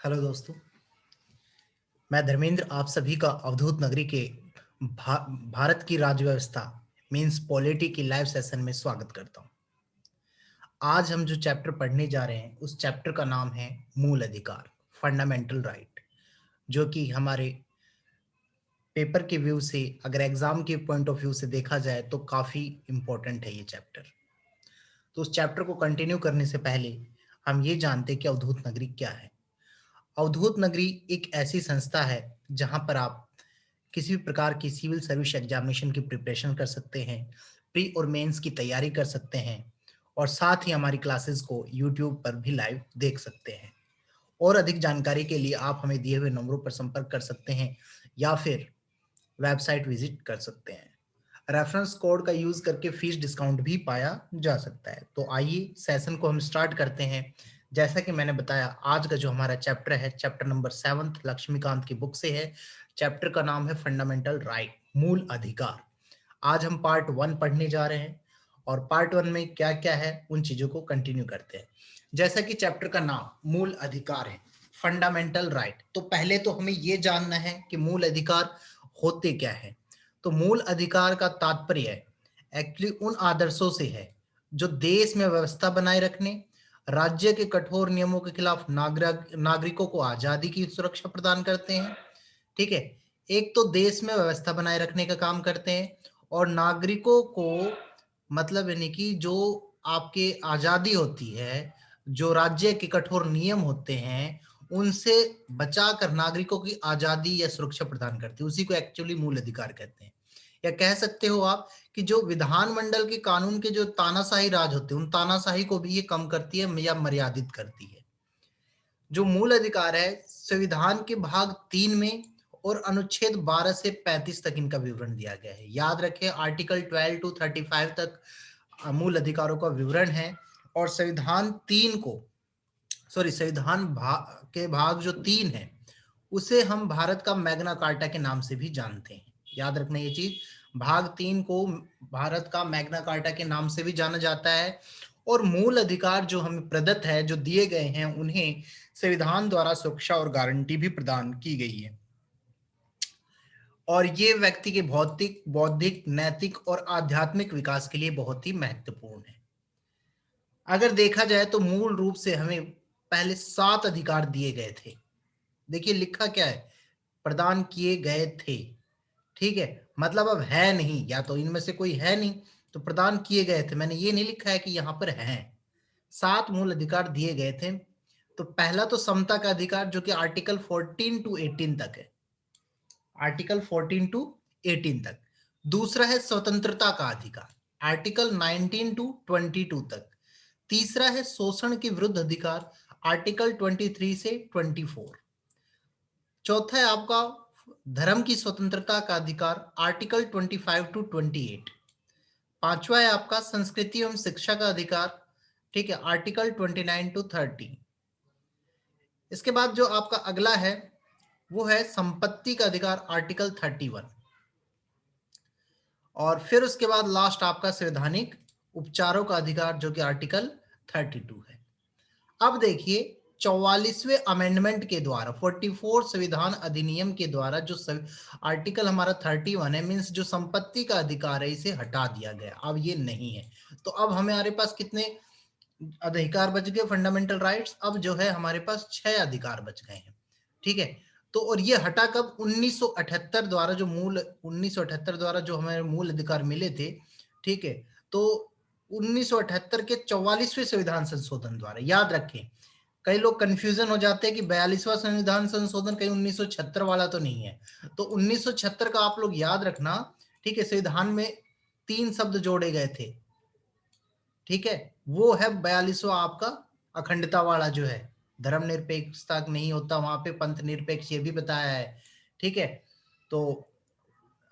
Hello दोस्तों, मैं धर्मेंद्र आप सभी का अवधूत नगरी के भारत की राज्य व्यवस्था मीन्स पॉलिटी की लाइव सेशन में स्वागत करता हूं। आज हम जो चैप्टर पढ़ने जा रहे हैं उस चैप्टर का नाम है मूल अधिकार, फंडामेंटल राइट, जो कि हमारे पेपर के व्यू से, अगर एग्जाम के पॉइंट ऑफ व्यू से देखा जाए तो काफी इंपॉर्टेंट है ये चैप्टर। तो उस चैप्टर को कंटिन्यू करने से पहले हम ये जानते हैं कि अवधूत नगरी क्या है। अवधूत नगरी एक ऐसी संस्था है जहां पर आप किसी भी प्रकार की सिविल सर्विस एग्जामिनेशन की प्रिपरेशन कर सकते हैं, प्री और मेंस की तैयारी कर सकते हैं और साथ ही हमारी क्लासेस को यूट्यूब पर भी लाइव देख सकते हैं। और अधिक जानकारी के लिए आप हमें दिए हुए नंबरों पर संपर्क कर सकते हैं या फिर वेबसाइट विजिट कर सकते हैं। रेफरेंस कोड का यूज करके फीस डिस्काउंट भी पाया जा सकता है। तो आइए सेशन को हम स्टार्ट करते हैं। जैसा कि मैंने बताया, आज का जो हमारा चैप्टर है, चैप्टर नंबर 7 लक्ष्मीकांत की बुक से है। चैप्टर का नाम है फंडामेंटल राइट, मूल अधिकार। आज हम पार्ट 1 पढ़ने जा रहे हैं और पार्ट 1 में क्या क्या है उन चीजों को कंटिन्यू करते हैं। जैसा कि चैप्टर का नाम मूल अधिकार है, फंडामेंटल राइट, तो पहले तो हमें यह जानना है कि मूल अधिकार होते क्या है। तो मूल अधिकार का तात्पर्य एक्चुअली उन आदर्शों से है जो देश में व्यवस्था बनाए रखने, राज्य के कठोर नियमों के खिलाफ नागरिकों को आजादी की सुरक्षा प्रदान करते हैं। ठीक है, एक तो देश में व्यवस्था बनाए रखने का काम करते हैं और नागरिकों को, मतलब यानी कि जो आपके आजादी होती है, जो राज्य के कठोर नियम होते हैं उनसे बचाकर नागरिकों की आजादी या सुरक्षा प्रदान करती है, उसी को एक्चुअली मूल अधिकार कहते हैं। या कह सकते हो आप कि जो विधानमंडल के कानून के जो तानाशाही राज होते हैं उन तानाशाही को भी ये कम करती है या मर्यादित करती है। जो मूल अधिकार है संविधान के भाग 3 में और अनुच्छेद 12 से 35 तक इनका विवरण दिया गया है। याद रखें, आर्टिकल 12 टू 35 तक मूल अधिकारों का विवरण है। और संविधान के भाग जो 3 है उसे हम भारत का मैग्ना कार्टा के नाम से भी जानते हैं। याद रखना ये चीज, भाग 3 को भारत का मैग्ना कार्टा के नाम से भी जाना जाता है। और मूल अधिकार जो हमें प्रदत्त है, जो दिए गए हैं, उन्हें संविधान द्वारा सुरक्षा और गारंटी भी प्रदान की गई है। और ये व्यक्ति के भौतिक, बौद्धिक, नैतिक और आध्यात्मिक विकास के लिए बहुत ही महत्वपूर्ण है। अगर देखा जाए तो मूल रूप से हमें पहले 7 अधिकार दिए गए थे। देखिए लिखा क्या है, प्रदान किए गए थे। ठीक है, मतलब अब है नहीं, या तो इनमें से कोई है नहीं तो प्रदान किए गए थे। मैंने ये नहीं लिखा है कि यहां पर हैं। 7 मूल अधिकार दिए गए थे। तो पहला तो समता का अधिकार, जो कि आर्टिकल 14 टू 18 तक है, आर्टिकल 14 टू 18 तक। दूसरा है स्वतंत्रता का अधिकार, आर्टिकल 19 टू 22 तक। तीसरा है शोषण के विरुद्ध अधिकार, आर्टिकल 23 से 24। चौथा है आपका धर्म की स्वतंत्रता का अधिकार, आर्टिकल 25 टू 28। पांचवा है आपका संस्कृति एवं शिक्षा का अधिकार, ठीक है, आर्टिकल 29 टू 30। इसके बाद जो आपका अगला है वो है संपत्ति का अधिकार, आर्टिकल 31। और फिर उसके बाद लास्ट आपका संवैधानिक उपचारों का अधिकार, जो कि आर्टिकल 32 है। अब देखिए 44वें अमेंडमेंट के द्वारा, 44 संविधान अधिनियम के द्वारा जो आर्टिकल हमारा 31 है, मीन्स जो संपत्ति का अधिकार है, इसे हटा दिया गया, अब ये नहीं है। तो अब हमारे पास कितने अधिकार बच गए, फंडामेंटल राइट्स? अब जो है हमारे पास 6 अधिकार बच गए हैं। ठीक है, तो और ये हटा कब? 1978 द्वारा, जो मूल 1978 द्वारा जो हमें मूल अधिकार मिले थे। ठीक है, तो 1978 के 44वें संविधान संशोधन द्वारा। याद रखें, कई लोग कंफ्यूजन हो जाते हैं कि 42वां संविधान संशोधन कहीं 1976 वाला तो नहीं है। तो 1976 का आप लोग याद रखना। ठीक है, संविधान में 3 शब्द जोड़े गए थे। ठीक है, वो है 42वां आपका अखंडता वाला, जो है धर्मनिरपेक्षता नहीं होता वहां पे, पंथ निरपेक्ष, ये भी बताया है। ठीक है, तो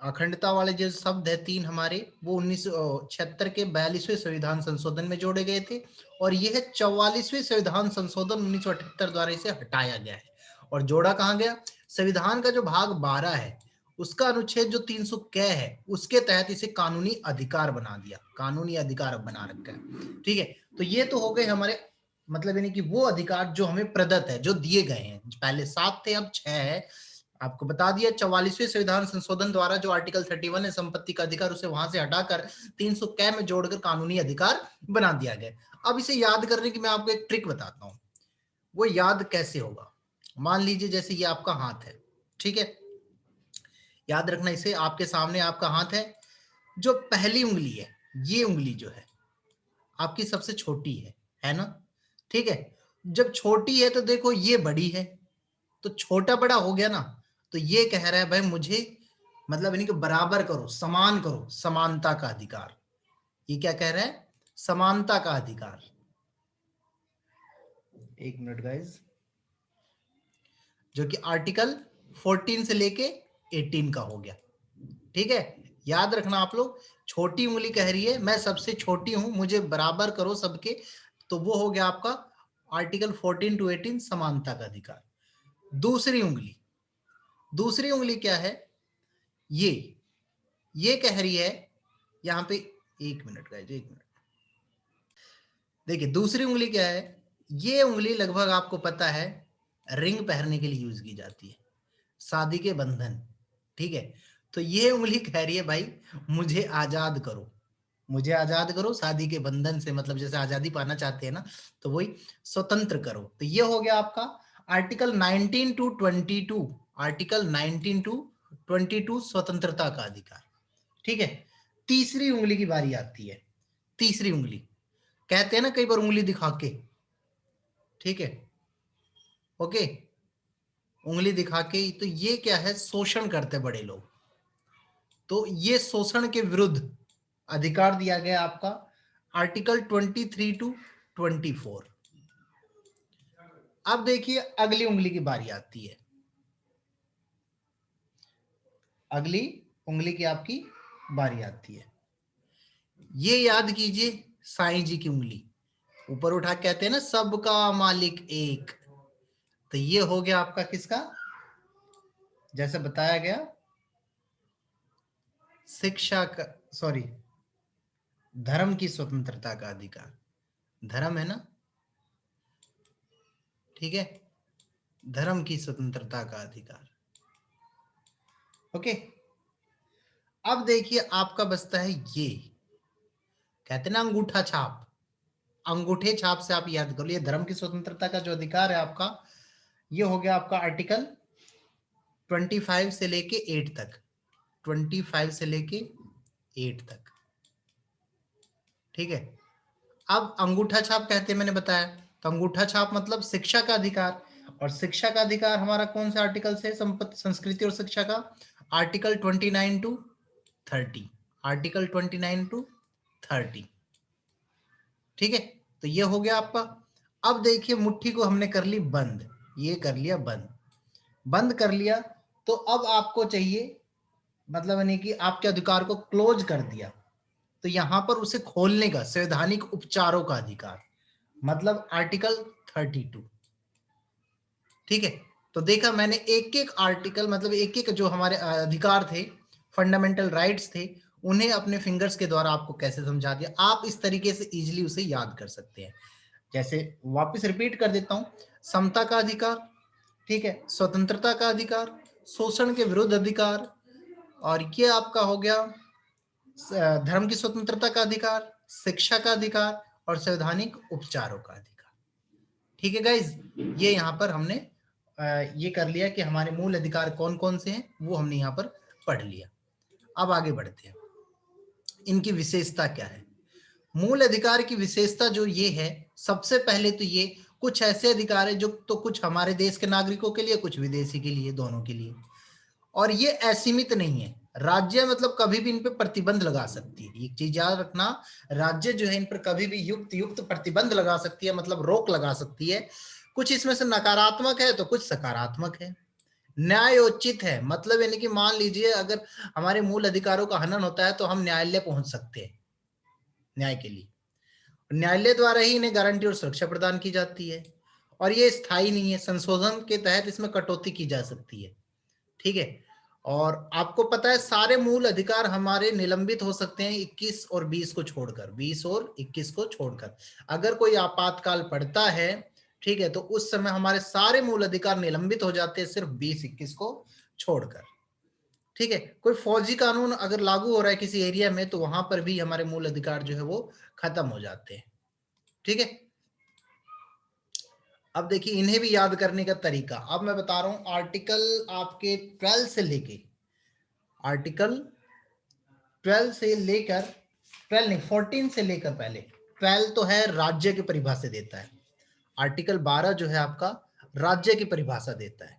अखंडता वाले जो शब्द है 3 हमारे, वो 1976 के 42वें संविधान संशोधन में जोड़े गए थे। और ये है 44वें संविधान संशोधन 1978 द्वारा इसे हटाया गया है। और जोड़ा कहाँ गया? संविधान का जो भाग 12 है उसका अनुच्छेद जो 300 क है उसके तहत इसे कानूनी अधिकार बना दिया, कानूनी अधिकार बना रखा है। ठीक है, तो ये तो हो गए हमारे मतलब यानी कि वो अधिकार जो हमें प्रदत्त है, जो दिए गए हैं, पहले 7 थे अब 6 है। आपको बता दिया 44वें संविधान संशोधन द्वारा जो आर्टिकल 31 है संपत्ति का अधिकार, उसे वहां से हटाकर 300 कै में जोड़कर कानूनी अधिकार बना दिया गया। अब इसे याद करने की मैं आपको एक ट्रिक बताता हूं। वो याद कैसे होगा, मान लीजिए जैसे ये आपका हाथ है, ठीक है, याद रखना इसे, आपके सामने आपका हाथ है, जो पहली उंगली है, ये उंगली जो है आपकी सबसे छोटी है ना, ठीक है। जब छोटी है तो देखो ये बड़ी है, तो छोटा बड़ा हो गया ना, तो ये कह रहा है भाई मुझे मतलब इन्हीं को बराबर करो, समान करो, समानता का अधिकार। ये क्या कह रहा है, समानता का अधिकार। एक मिनट गाइस, जो कि आर्टिकल 14 से लेके 18 का हो गया, ठीक है। याद रखना आप लोग, छोटी उंगली कह रही है मैं सबसे छोटी हूं, मुझे बराबर करो सबके, तो वो हो गया आपका आर्टिकल 14 टू 18 समानता का अधिकार। दूसरी उंगली, दूसरी उंगली क्या है, ये कह रही है यहां पे, एक मिनट गाइस, एक मिनट, देखिए दूसरी उंगली क्या है, ये उंगली लगभग आपको पता है रिंग पहनने के लिए यूज की जाती है, शादी के बंधन, ठीक है। तो ये उंगली कह रही है भाई मुझे आजाद करो, मुझे आजाद करो शादी के बंधन से, मतलब जैसे आजादी पाना चाहते हैं ना, तो वही स्वतंत्र करो। तो ये हो गया आपका आर्टिकल 19 टू 22, आर्टिकल 19 टू 22 स्वतंत्रता का अधिकार, ठीक है। तीसरी उंगली की बारी आती है, तीसरी उंगली कहते हैं ना कई बार उंगली दिखा के, ठीक है, ओके, उंगली दिखा के, तो ये क्या है, शोषण करते बड़े लोग, तो ये शोषण के विरुद्ध अधिकार दिया गया आपका आर्टिकल 23 टू 24। अब देखिए अगली उंगली की बारी आती है, अगली उंगली की आपकी बारी आती है, ये याद कीजिए साईं जी की उंगली, ऊपर उठा के कहते हैं ना सबका मालिक एक, तो ये हो गया आपका किसका, जैसे बताया गया शिक्षा का, सॉरी, धर्म की स्वतंत्रता का अधिकार, धर्म है ना, ठीक है, धर्म की स्वतंत्रता का अधिकार, ओके। अब देखिए आपका बचता है ये, कहते हैं ना अंगूठा छाप, अंगूठे छाप से आप याद कर लीजिए धर्म की स्वतंत्रता का जो अधिकार है आपका, ये हो गया आपका आर्टिकल 25 से लेके 8 तक, 25 से लेके 8 तक, ठीक है। अब अंगूठा छाप कहते हैं, मैंने बताया, तो अंगूठा छाप मतलब शिक्षा का अधिकार, और शिक्षा का अधिकार हमारा कौन से आर्टिकल से, संपत्ति संस्कृति और शिक्षा का, आर्टिकल 29 टू 30, आर्टिकल 29 टू 30, ठीक है। तो ये हो गया आपका। अब देखिए मुट्ठी को हमने कर ली बंद, ये कर लिया बंद, बंद कर लिया, तो अब आपको चाहिए, मतलब यानी कि आपके अधिकार को क्लोज कर दिया, तो यहां पर उसे खोलने का संवैधानिक उपचारों का अधिकार, मतलब आर्टिकल 32, ठीक है। तो देखा मैंने एक एक आर्टिकल, मतलब एक एक जो हमारे अधिकार थे, फंडामेंटल राइट्स थे, उन्हें अपने फिंगर्स के द्वारा आपको कैसे समझा दिया, आप इस तरीके से इजीली उसे याद कर सकते हैं। जैसे वापस रिपीट कर देता हूं, समता का अधिकार, ठीक है, स्वतंत्रता का अधिकार, शोषण के विरुद्ध अधिकार, और ये आपका हो गया धर्म की स्वतंत्रता का अधिकार, शिक्षा का अधिकार, और संवैधानिक उपचारों का अधिकार, ठीक है गाइज। ये यहाँ पर हमने ये कर लिया कि हमारे मूल अधिकार कौन कौन से हैं, वो हमने यहाँ पर पढ़ लिया। अब आगे बढ़ते हैं, इनकी विशेषता क्या है। मूल अधिकार की विशेषता जो ये है, सबसे पहले तो ये कुछ ऐसे अधिकार है जो तो कुछ हमारे देश के नागरिकों के लिए, कुछ विदेशी के लिए, दोनों के लिए, और ये असीमित नहीं है। राज्य मतलब कभी भी इन पर प्रतिबंध लगा सकती है, एक चीज याद रखना, राज्य जो है इन पर कभी भी युक्त युक्त प्रतिबंध लगा सकती है, मतलब रोक लगा सकती है। कुछ इसमें से नकारात्मक है तो कुछ सकारात्मक है। न्यायोचित है, मतलब यानी कि मान लीजिए अगर हमारे मूल अधिकारों का हनन होता है तो हम न्यायालय पहुंच सकते हैं न्याय के लिए, न्यायालय द्वारा ही इन्हें गारंटी और सुरक्षा प्रदान की जाती है, और ये स्थायी नहीं है, संशोधन के तहत इसमें कटौती की जा सकती है, ठीक है। और आपको पता है सारे मूल अधिकार हमारे निलंबित हो सकते हैं 21 और 20 को छोड़कर, 20 और 21 को छोड़कर। अगर कोई आपातकाल पड़ता है, ठीक है, तो उस समय हमारे सारे मूल अधिकार निलंबित हो जाते हैं सिर्फ 20-21 को छोड़कर। ठीक है, कोई फौजी कानून अगर लागू हो रहा है किसी एरिया में तो वहां पर भी हमारे मूल अधिकार जो है वो खत्म हो जाते हैं। ठीक है, अब देखिए इन्हें भी याद करने का तरीका अब मैं बता रहा हूं। आर्टिकल आपके 12 से लेके, आर्टिकल 12 से लेकर 12 नहीं 14 से लेकर, पहले 12 तो है राज्य की परिभाषा देता है, आर्टिकल 12 जो है आपका राज्य की परिभाषा देता है।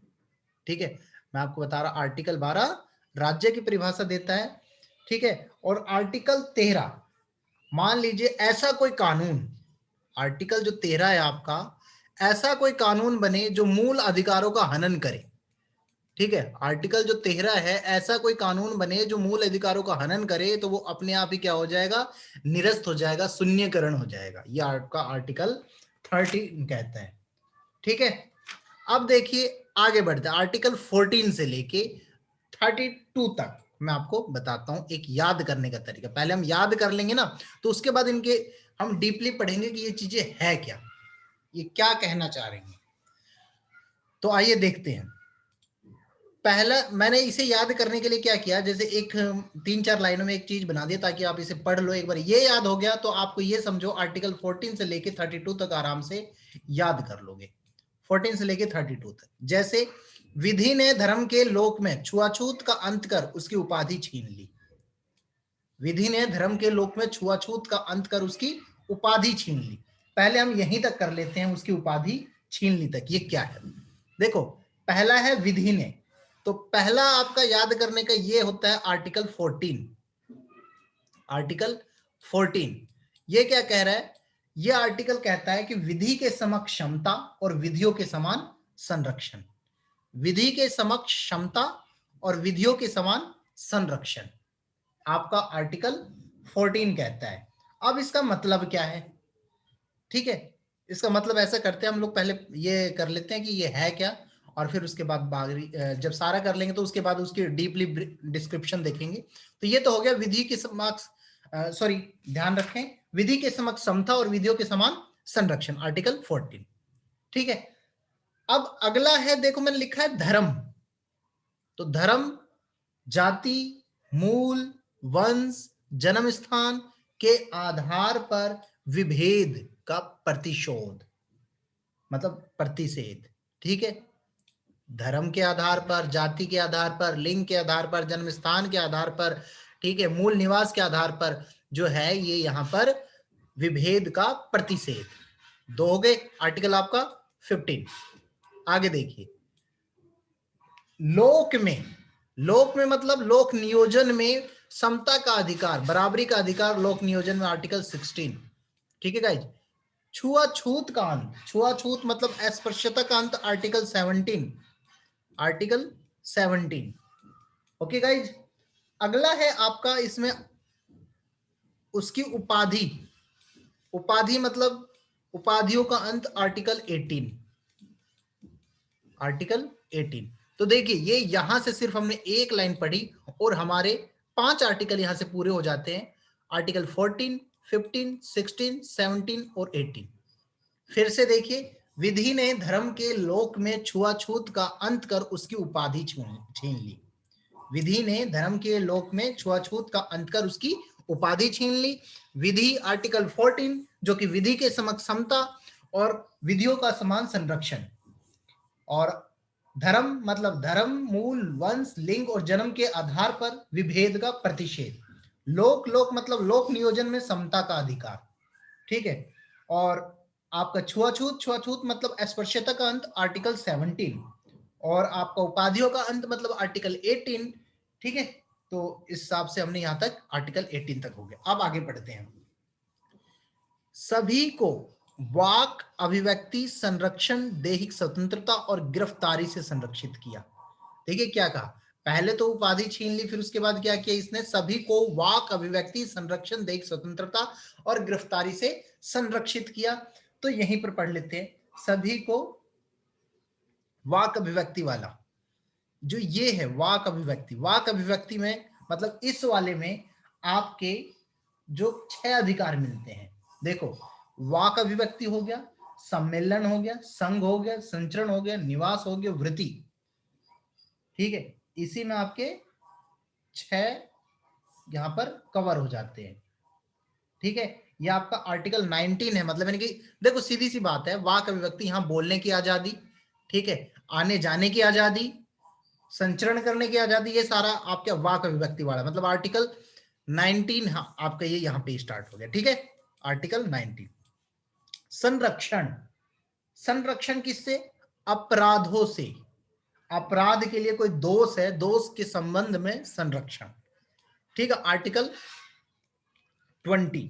ठीक है, मैं आपको बता रहा आर्टिकल 12 राज्य की परिभाषा देता है। ठीक है, और आर्टिकल 13, मान लीजिए ऐसा कोई कानून, आर्टिकल जो 13 है आपका, ऐसा कोई कानून बने जो मूल अधिकारों का हनन करे। ठीक है, आर्टिकल जो 13 है, ऐसा कोई कानून बने जो मूल अधिकारों का हनन करे तो वो अपने आप ही क्या हो जाएगा, निरस्त हो जाएगा, शून्यकरण हो जाएगा। ये आपका आर्टिकल 13 कहता है। ठीक है, अब देखिए आगे बढ़ते हैं, आर्टिकल 14 से लेके 32 तक मैं आपको बताता हूं एक याद करने का तरीका। पहले हम याद कर लेंगे ना, तो उसके बाद इनके हम डीपली पढ़ेंगे कि ये चीजें है क्या, ये क्या कहना चाह रही हैं। तो आइए देखते हैं। पहला मैंने इसे याद करने के लिए क्या किया, जैसे एक 3-4 लाइनों में एक चीज बना दिया ताकि आप इसे पढ़ लो एक बार, ये याद हो गया तो आपको ये समझो आर्टिकल 14 से लेके 32 तक आराम से याद कर लोगे। 14 से लेके 32 तक, जैसे विधि ने धर्म के लोक में छुआछूत का अंत कर उसकी उपाधि छीन ली। विधि ने धर्म के लोक में छुआछूत का अंत कर उसकी उपाधि छीन ली। पहले हम यहीं तक कर लेते हैं, उसकी उपाधि छीन ली तक ये क्या है। देखो पहला है विधि ने, तो पहला आपका याद करने का ये होता है आर्टिकल 14। आर्टिकल 14 ये क्या कह रहा है, ये आर्टिकल कहता है कि विधि के समक्ष क्षमता और विधियों के समान संरक्षण। विधि के समक्ष क्षमता और विधियों के समान संरक्षण आपका आर्टिकल 14 कहता है। अब इसका मतलब क्या है, ठीक है, इसका मतलब ऐसा करते हैं हम लोग, पहले ये कर लेते हैं कि ये है क्या, और फिर उसके बाद बागरी जब सारा कर लेंगे तो उसके बाद उसकी डीपली डिस्क्रिप्शन देखेंगे। तो ये तो हो गया विधि के समक्ष, सॉरी ध्यान रखें, विधि के समक्ष समता और विधियों के समान संरक्षण, आर्टिकल 14। ठीक है, अब अगला है, देखो मैंने लिखा है धर्म, तो धर्म जाति, मूल, वंश, जन्म स्थान के आधार पर विभेद का प्रतिशोध, मतलब प्रतिषेध। ठीक है, धर्म के आधार पर, जाति के आधार पर, लिंग के आधार पर, जन्म स्थान के आधार पर, ठीक है, मूल निवास के आधार पर जो है ये यहां पर विभेद का प्रतिषेध। दो हो गए आर्टिकल आपका 15। आगे देखिए, लोक में, लोक में मतलब लोक नियोजन में समता का अधिकार, बराबरी का अधिकार लोक नियोजन में, आर्टिकल 16। ठीक है गाइज, छुआछूत का अंत, छुआछूत मतलब अस्पृश्यता का अंत, आर्टिकल 17। आर्टिकल 17। ओके गाइज, अगला है आपका इसमें उसकी उपाधि, उपाधि मतलब उपाधियों का अंत, आर्टिकल 18। आर्टिकल 18। तो देखिए ये यहां से सिर्फ हमने एक लाइन पढ़ी और हमारे 5 आर्टिकल यहां से पूरे हो जाते हैं, आर्टिकल 14, 15, 16, 17 और 18। फिर से देखिए, विधि ने धर्म के लोक में छुआछूत का अंत कर उसकी उपाधि छीन ली। विधि ने धर्म के लोक में छुआछूत का अंत कर उसकी उपाधि छीन ली। विधि आर्टिकल 14 जो कि विधि के समक्ष समता और विधियों का समान संरक्षण, और धर्म मतलब धर्म, मूल, वंश, लिंग और जन्म के आधार पर विभेद का प्रतिषेध। लोक, लोक मतलब लोक नियोजन में समता का अधिकार। ठीक है, और आपका छुआछूत, छुआछूत मतलब अस्पृश्यता का अंत, आर्टिकल 17, और आपका उपाधियों का अंत मतलब आर्टिकल 18। ठीक है, तो इस हिसाब से हमने यहां तक आर्टिकल 18 तक हो गया। अब आगे बढ़ते हैं। सभी को वाक, अभिव्यक्ति, संरक्षण, दैहिक स्वतंत्रता और गिरफ्तारी से संरक्षित किया। देखिए क्या कहा, पहले तो उपाधि छीन ली, फिर उसके बाद क्या किया इसने, सभी को वाक, अभिव्यक्ति, संरक्षण, दैहिक स्वतंत्रता और गिरफ्तारी से संरक्षित किया। तो यहीं पर पढ़ लेते हैं, सभी को वाक अभिव्यक्ति वाला, जो ये है वाक अभिव्यक्ति, वाक अभिव्यक्ति में मतलब इस वाले में आपके जो 6 अधिकार मिलते हैं। देखो, वाक अभिव्यक्ति हो गया, सम्मेलन हो गया, संघ हो गया, संचरण हो गया, निवास हो गया, वृत्ति। ठीक है, इसी में आपके 6 यहां पर कवर हो जाते हैं। ठीक है, ये आपका आर्टिकल 19 है। मतलब यानी कि देखो सीधी सी बात है, वाक अभिव्यक्ति, यहां बोलने की आजादी, ठीक है, आने जाने की आजादी, संचरण करने की आजादी, ये सारा आपके वाक अभिव्यक्ति वाला मतलब आर्टिकल 19। हाँ, आपका ये यहां पे स्टार्ट हो गया। ठीक है, आर्टिकल 19। संरक्षण, संरक्षण किससे? अपराधों से। अपराध के लिए कोई दोष है, दोष के संबंध में संरक्षण। ठीक है, आर्टिकल 20।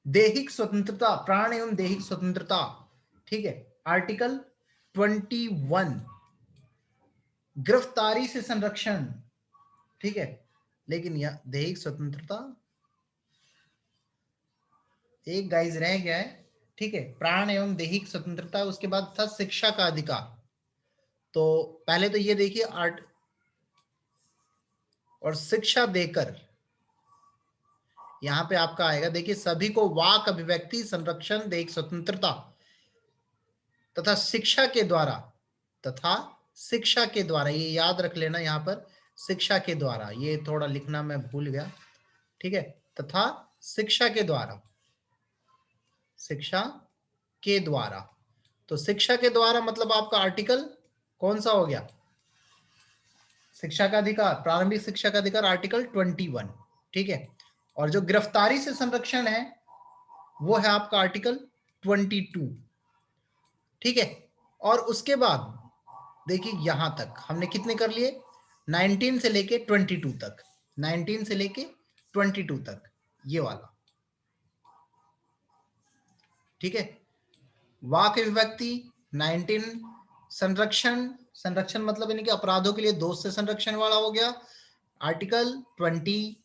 दैहिक स्वतंत्रता, प्राण एवं दैहिक स्वतंत्रता। ठीक है, आर्टिकल 21। गिरफ्तारी से संरक्षण। ठीक है, लेकिन यह दैहिक स्वतंत्रता एक गाइज रह गया है। ठीक है, प्राण एवं दैहिक स्वतंत्रता, उसके बाद था शिक्षा का अधिकार। तो पहले तो ये देखिए आर्ट और शिक्षा देकर यहां पे आपका आएगा, देखिए सभी को वाक अभिव्यक्ति, संरक्षण, दैहिक स्वतंत्रता तथा शिक्षा के द्वारा, तथा शिक्षा के द्वारा, ये याद रख लेना यहां पर, शिक्षा के द्वारा, ये थोड़ा लिखना मैं भूल गया। ठीक है, तथा शिक्षा के द्वारा, शिक्षा के द्वारा। तो शिक्षा के द्वारा मतलब आपका आर्टिकल कौन सा हो गया? शिक्षा का अधिकार, प्रारंभिक शिक्षा का अधिकार, आर्टिकल 21। ठीक है, और जो गिरफ्तारी से संरक्षण है वो है आपका आर्टिकल 22। ठीक है, और उसके बाद देखिए यहां तक हमने कितने कर लिए? 19 से लेके 22 तक, 19 से लेके 22 तक ये वाला। ठीक है, वाक अभिव्यक्ति 19, संरक्षण, संरक्षण मतलब यानी कि अपराधों के लिए दोष से संरक्षण वाला हो गया आर्टिकल 20,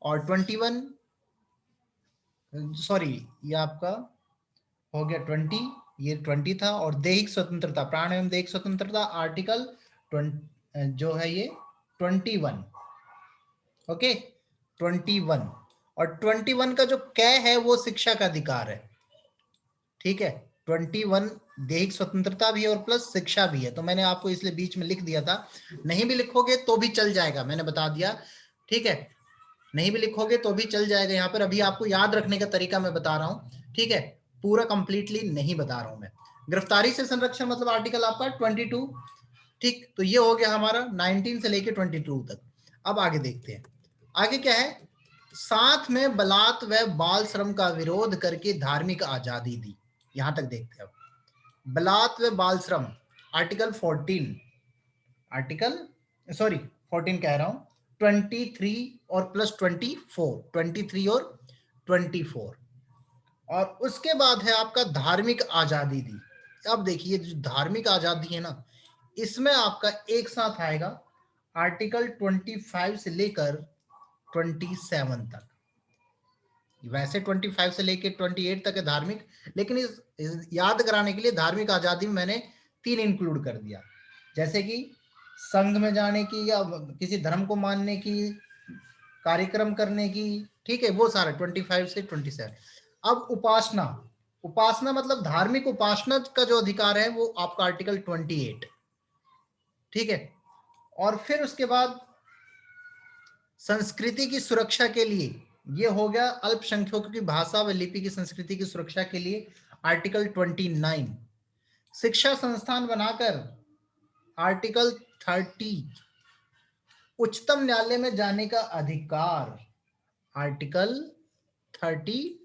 और 21, सॉरी ये आपका हो गया 20, ये 20 था, और दैहिक स्वतंत्रता, प्राण एवं दैहिक स्वतंत्रता आर्टिकल 20 जो है ये 21। ओके, 21, और 21 का जो कै है वो शिक्षा का अधिकार है। ठीक है, 21 दैहिक स्वतंत्रता भी है और प्लस शिक्षा भी है। तो मैंने आपको इसलिए बीच में लिख दिया था, नहीं भी लिखोगे तो भी चल जाएगा, मैंने बता दिया। ठीक है, नहीं भी लिखोगे तो भी चल जाएगा। यहाँ पर अभी आपको याद रखने का तरीका मैं बता रहा हूँ। ठीक है, पूरा कंप्लीटली नहीं बता रहा हूं मैं। गिरफ्तारी से संरक्षण मतलब आर्टिकल आपका 22। ठीक, तो ये हो गया हमारा 19 से लेके 22 तक। अब आगे देखते हैं, आगे क्या है? साथ में बलात् व बाल श्रम का विरोध करके धार्मिक आजादी दी। यहां तक देखते हैं। अब बलात् व बाल श्रम, आर्टिकल 14, आर्टिकल सॉरी 14 कह रहा हूं, 23 और प्लस 24, 23 और 24, और उसके बाद है आपका धार्मिक आजादी दी। अब देखिए जो धार्मिक आजादी है ना, इसमें आपका एक साथ आएगा आर्टिकल 25 से लेकर 27 तक। वैसे 25 से लेकर 28 तक है धार्मिक, लेकिन इस याद कराने के लिए धार्मिक आजादी में मैंने 3 इंक्लूड कर दिया, जैसे कि संघ में जाने की या किसी धर्म को मानने की, कार्यक्रम करने की। ठीक है, वो सारा 25 से 27। अब उपासना, उपासना मतलब धार्मिक उपासना का जो अधिकार है वो आपका आर्टिकल 28। ठीक है, और फिर उसके बाद संस्कृति की सुरक्षा के लिए, ये हो गया अल्पसंख्यकों की भाषा व लिपि की संस्कृति की सुरक्षा के लिए आर्टिकल 29। शिक्षा संस्थान बनाकर आर्टिकल 30। उच्चतम न्यायालय में जाने का अधिकार आर्टिकल 32,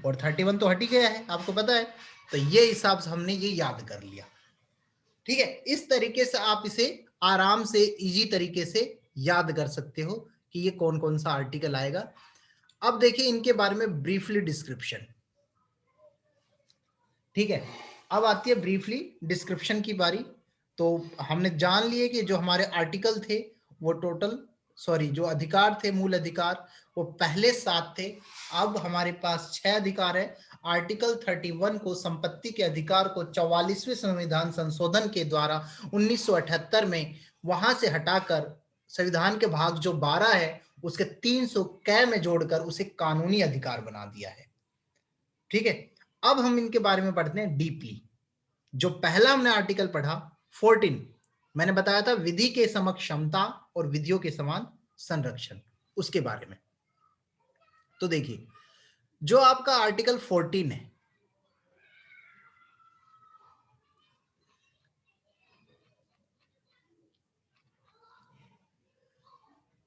और 31 तो हट ही गया है, आपको पता है। तो ये हिसाब से हमने ये याद कर लिया। ठीक है, इस तरीके से आप इसे आराम से इजी तरीके से याद कर सकते हो कि ये कौन कौन सा आर्टिकल आएगा। अब देखिए इनके बारे में ब्रीफली डिस्क्रिप्शन। ठीक है, अब आती है ब्रीफली डिस्क्रिप्शन की बारी। तो हमने जान लिए कि जो हमारे आर्टिकल थे वो टोटल सॉरी, जो अधिकार थे, मूल अधिकार, वो पहले 7 थे, अब हमारे पास 6 अधिकार है। आर्टिकल 31 को, संपत्ति के अधिकार को 44वें संविधान संशोधन के द्वारा 1978 में वहां से हटाकर संविधान के भाग जो 12 है उसके 300 कै में जोड़कर उसे कानूनी अधिकार बना दिया है। ठीक है, अब हम इनके बारे में पढ़ते हैं डीपली। जो पहला हमने आर्टिकल पढ़ा 14, मैंने बताया था विधि के समक्ष क्षमता और विधियों के समान संरक्षण, उसके बारे में। तो देखिए, जो आपका आर्टिकल 14 है,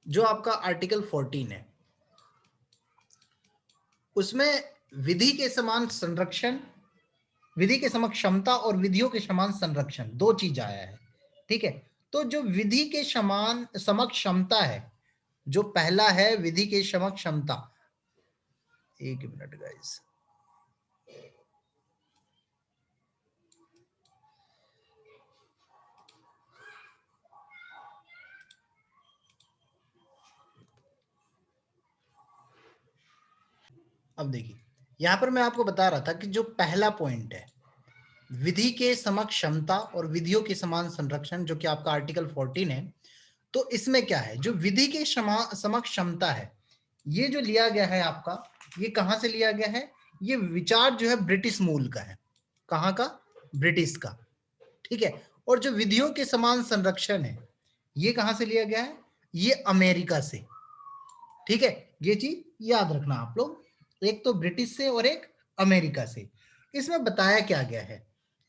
जो आपका आर्टिकल 14 है, उसमें विधि के समान संरक्षण, विधि के समक्ष क्षमता और विधियों के समान संरक्षण, दो चीज आया है। ठीक है, तो जो विधि के समान समक्ष क्षमता है, जो पहला है विधि के समक्ष क्षमता, एक मिनट गाइस, अब देखिए, यहां पर मैं आपको बता रहा था कि जो पहला पॉइंट है विधि के समक्ष क्षमता और विधियों के समान संरक्षण, जो कि आपका आर्टिकल 14 है, तो इसमें क्या है, जो विधि के समक्ष क्षमता है, ये जो लिया गया है आपका, ये कहां से लिया गया है, ये विचार जो है ब्रिटिश मूल का है। कहां का? ब्रिटिश का। ठीक है, और जो विधियों के समान संरक्षण है, ये कहां से लिया गया है, ये अमेरिका से। ठीक है, ये चीज याद रखना आप लोग, एक तो ब्रिटिश से और एक अमेरिका से। इसमें बताया क्या गया है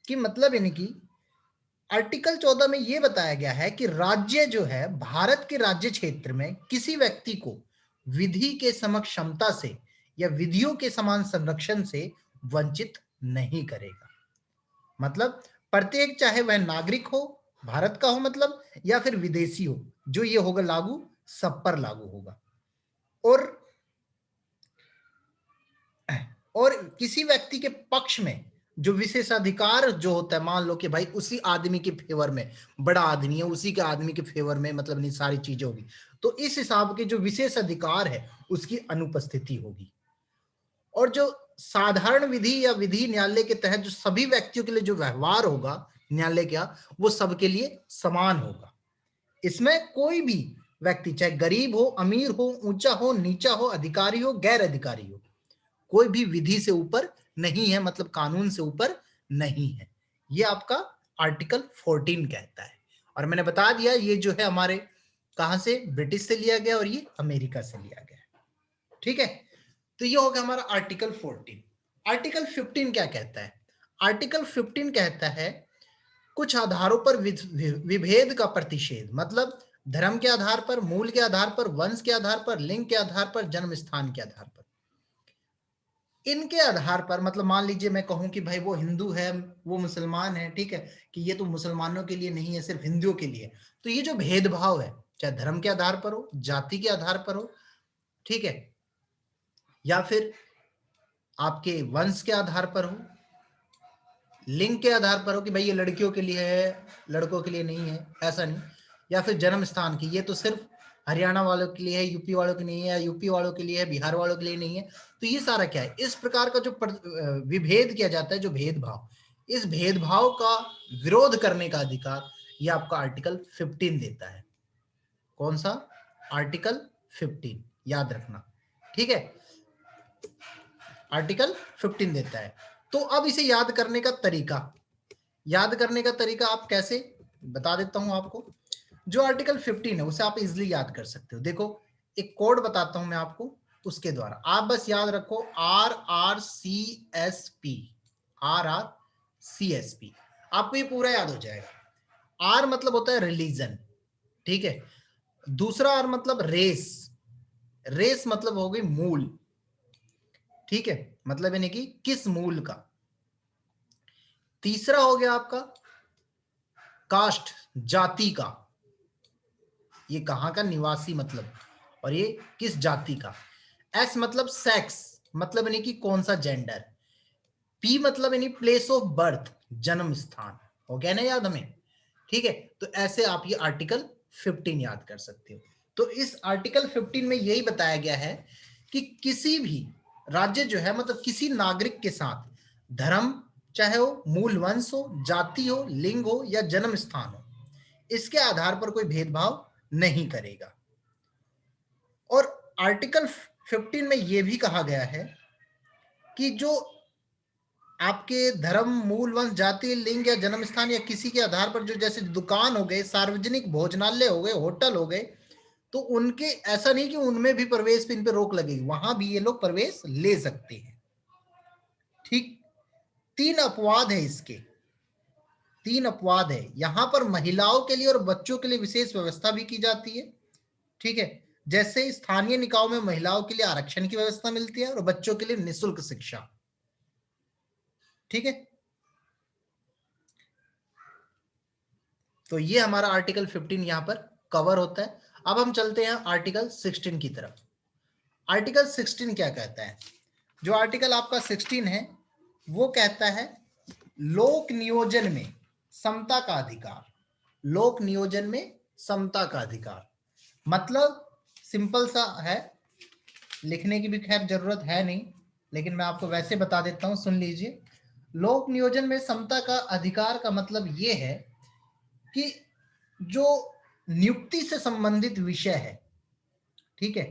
कि मतलब यानी कि आर्टिकल 14 में यह बताया गया है कि राज्य जो है, भारत के राज्य क्षेत्र में किसी व्यक्ति को विधि के समक्ष क्षमता से या विधियों के समान संरक्षण से वंचित नहीं करेगा। मतलब प्रत्येक, चाहे वह नागरिक हो, भारत का हो मतलब, या फिर विदेशी हो, जो ये होगा लागू, सब पर लागू होगा। और किसी व्यक्ति के पक्ष में जो विशेषाधिकार जो होता है, मान लो कि भाई उसी आदमी के फेवर में, बड़ा आदमी है, उसी के आदमी के फेवर में, मतलब नहीं सारी चीजें होगी, तो इस हिसाब के जो विशेष अधिकार है उसकी अनुपस्थिति होगी। और जो साधारण विधि या विधि न्यायालय के तहत जो सभी व्यक्तियों के लिए जो व्यवहार होगा न्यायालय का, वो सबके लिए समान होगा। इसमें कोई भी व्यक्ति, चाहे गरीब हो, अमीर हो, ऊंचा हो, नीचा हो, अधिकारी हो, गैर अधिकारी हो, कोई भी विधि से ऊपर नहीं है, मतलब कानून से ऊपर नहीं है। ये आपका आर्टिकल 14 कहता है। और मैंने बता दिया ये जो है हमारे कहां से, ब्रिटिश से लिया गया और ये अमेरिका से लिया गया। ठीक है, तो ये हो गया हमारा आर्टिकल 14। आर्टिकल 15 क्या कहता है? आर्टिकल 15 कहता है कुछ आधारों पर विभेद का प्रतिषेध, मतलब धर्म के आधार पर, मूल के आधार पर, वंश के आधार पर, लिंग के आधार पर, जन्म स्थान के आधार पर, इनके आधार पर, मतलब मान लीजिए मैं कहूं कि भाई वो हिंदू है, वो मुसलमान है, ठीक है, कि ये तो मुसलमानों के लिए नहीं है, सिर्फ हिंदुओं के लिए, तो ये जो भेदभाव है, चाहे धर्म के आधार पर हो, जाति के आधार पर हो, ठीक है, या फिर आपके वंश के आधार पर हो, लिंग के आधार पर हो कि भाई ये लड़कियों के लिए है, लड़कों के लिए नहीं है, ऐसा नहीं, या फिर जन्म स्थान की, ये तो सिर्फ हरियाणा वालों के लिए है, यूपी वालों के नहीं है, यूपी वालों के लिए है, बिहार वालों के लिए नहीं है, तो ये सारा क्या है, इस प्रकार का जो विभेद किया जाता है, जो भेदभाव, इस भेदभाव का विरोध करने का अधिकार ये आपका आर्टिकल 15 देता है। कौन सा? आर्टिकल 15, याद रखना। ठीक है, आर्टिकल 15 देता है। तो अब इसे याद करने का तरीका, याद करने का तरीका आप कैसे, बता देता हूं आपको। जो आर्टिकल 15 है उसे आप इजिली याद कर सकते हो। देखो, एक कोड बताता हूं मैं आपको, उसके द्वारा आप बस याद रखो, RRCSP, RRCSP, आपको ये पूरा याद हो जाएगा। आर मतलब होता है रिलीजन, ठीक है, दूसरा आर मतलब रेस, रेस मतलब हो गई मूल, ठीक है, मतलब यानी कि किस मूल का। तीसरा हो गया आपका कास्ट, जाति का, ये कहां का निवासी मतलब, और ये किस जाति का। एस मतलब सेक्स, मतलब यानी कि कौन सा जेंडर। पी मतलब यानी प्लेस ऑफ बर्थ, जन्म स्थान, हो गया ना याद हमें। ठीक है, तो ऐसे आप ये आर्टिकल 15 याद कर सकते हो। तो इस आर्टिकल 15 में यही बताया गया है कि किसी भी राज्य जो है मतलब किसी नागरिक के साथ धर्म, चाहे वो मूल वंश हो, जाति हो, लिंग हो या जन्म स्थान हो, इसके आधार पर कोई भेदभाव नहीं करेगा। और आर्टिकल 15 में यह भी कहा गया है कि जो आपके धर्म, मूल वंश, जाति, लिंग या जन्म स्थान या किसी के आधार पर जो जैसे दुकान हो गए, सार्वजनिक भोजनालय हो गए, होटल हो गए, तो उनके ऐसा नहीं कि उनमें भी प्रवेश पे इन पे रोक लगेगी, वहां भी ये लोग प्रवेश ले सकते हैं। ठीक, 3 अपवाद है इसके, 3 अपवाद है। यहां पर महिलाओं के लिए और बच्चों के लिए विशेष व्यवस्था भी की जाती है। ठीक है, जैसे स्थानीय निकायों में महिलाओं के लिए आरक्षण की व्यवस्था मिलती है और बच्चों के लिए निःशुल्क शिक्षा। ठीक है, तो ये हमारा आर्टिकल 15 यहां पर कवर होता है। अब हम चलते हैं आर्टिकल 16 की तरफ। आर्टिकल 16 क्या कहता है? जो आर्टिकल आपका 16 है वो कहता है लोक नियोजन में समता का अधिकार। लोक नियोजन में समता का अधिकार मतलब सिंपल सा है, लिखने की भी खैर जरूरत है नहीं, लेकिन मैं आपको वैसे बता देता हूं, सुन लीजिए। लोक नियोजन में समता का अधिकार का मतलब ये है कि जो नियुक्ति से संबंधित विषय है, ठीक है,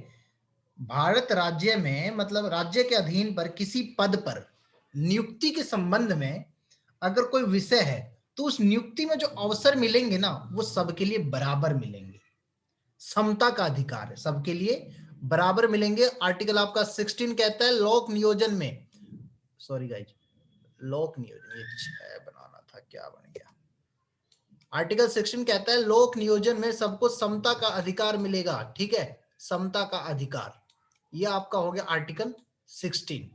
भारत राज्य में मतलब राज्य के अधीन पर किसी पद पर नियुक्ति के संबंध में अगर कोई विषय है तो उस नियुक्ति में जो अवसर मिलेंगे ना वो सबके लिए बराबर मिलेंगे। समता का अधिकार है, सबके लिए बराबर मिलेंगे। आर्टिकल आपका 16 कहता है लोक नियोजन में, सॉरी गाइज, लोक नियोजन, ये बनाना था, क्या बन गया। आर्टिकल 16 कहता है लोक नियोजन में सबको समता का अधिकार मिलेगा। ठीक है, समता का अधिकार, ये आपका हो गया आर्टिकल 16।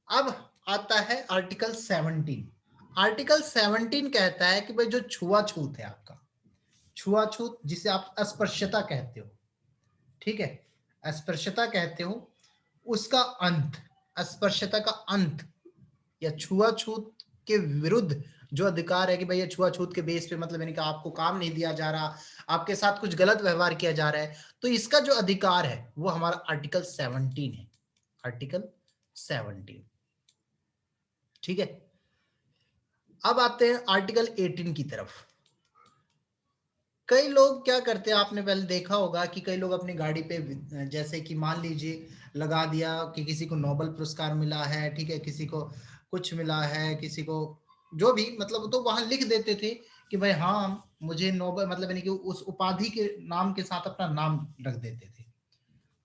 अब आता है आर्टिकल 17। आर्टिकल 17 कहता है कि भाई जो छुआछूत है आपका, छुआछूत जिसे आप अस्पृश्यता कहते हो, ठीक है, अस्पृश्यता कहते हो, उसका अंत, अस्पृश्यता का अंत या छुआछूत के विरुद्ध जो अधिकार है कि भाई ये छुआछूत के बेस पे मतलब यानी कि आपको काम नहीं दिया जा रहा, आपके साथ कुछ गलत व्यवहार किया जा रहा है, तो इसका जो अधिकार है वो हमारा आर्टिकल 17 है। आर्टिकल 17, ठीक है। अब आते हैं आर्टिकल 18 की तरफ। कई लोग क्या करते हैं, आपने पहले देखा होगा कि कई लोग अपनी गाड़ी पे जैसे कि मान लीजिए लगा दिया कि किसी को नोबेल पुरस्कार मिला है, ठीक है, किसी को कुछ मिला है, किसी को जो भी मतलब, तो वहां लिख देते थे कि भाई हाँ मुझे नोबेल मतलब यानी कि उस उपाधि के नाम के साथ अपना नाम रख देते थे।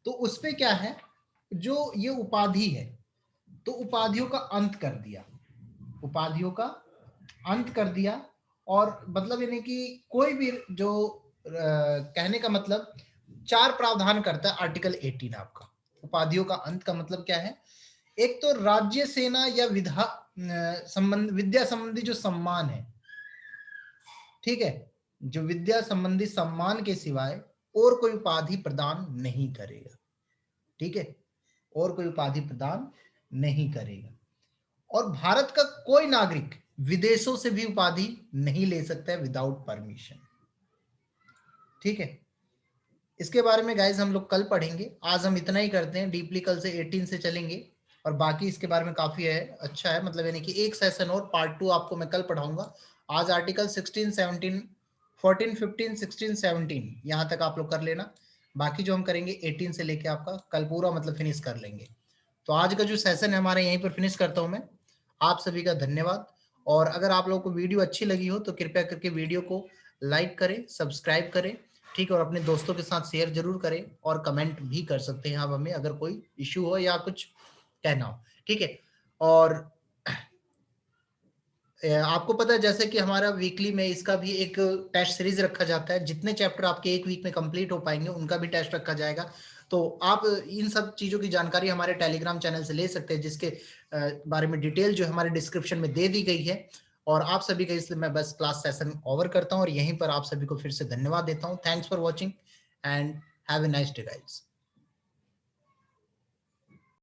तो उसपे क्या है, जो ये उपाधि है तो उपाधियों का अंत कर दिया, उपाधियों का अंत कर दिया। और मतलब यानी कि कोई भी जो कहने का मतलब 4 प्रावधान करता है आर्टिकल 18 आपका। उपाधियों का अंत का मतलब क्या है, एक तो राज्य, सेना या विधा संबंध, विद्या संबंधी जो सम्मान है, ठीक है, जो विद्या संबंधी सम्मान के सिवाय और कोई उपाधि प्रदान नहीं करेगा। ठीक है, और कोई उपाधि प्रदान नहीं करेगा। और भारत का कोई नागरिक विदेशों से भी उपाधि नहीं ले सकता है विदाउट परमिशन। ठीक है, इसके बारे में गाइज हम लोग कल पढ़ेंगे, आज हम इतना ही करते हैं डीपली, कल से 18 से चलेंगे और बाकी इसके बारे में काफी है, अच्छा है, मतलब यानी कि एक सेशन और पार्ट 2 आपको मैं कल पढ़ाऊंगा। आज आर्टिकल 16, 17, 14, 15, 16, 17 यहाँ तक आप लोग कर लेना, बाकी जो हम करेंगे 18 से लेके आपका कल पूरा मतलब फिनिश कर लेंगे। तो आज का जो सेशन है हमारे यहीं पर फिनिश करता हूं मैं। आप सभी का धन्यवाद। और अगर आप लोगों को वीडियो अच्छी लगी हो तो कृपया करके वीडियो को लाइक करें, सब्सक्राइब करें, ठीक है, और अपने दोस्तों के साथ शेयर जरूर करें और कमेंट भी कर सकते हैं आप हमें अगर कोई इश्यू हो या कुछ कहना हो। ठीक है, और आपको पता है जैसे कि हमारा वीकली में इसका भी एक टेस्ट सीरीज रखा जाता है, जितने चैप्टर आपके एक वीक में कंप्लीट हो पाएंगे उनका भी टेस्ट रखा जाएगा। तो आप इन सब चीजों की जानकारी हमारे टेलीग्राम चैनल से ले सकते हैं, जिसके बारे में डिटेल जो हमारे डिस्क्रिप्शन में दे दी गई है। और आप सभी का इसलिए मैं बस क्लास सेशन ओवर करता हूं और यहीं पर आप सभी को फिर से धन्यवाद देता हूं। Thanks for watching and have a nice day guys.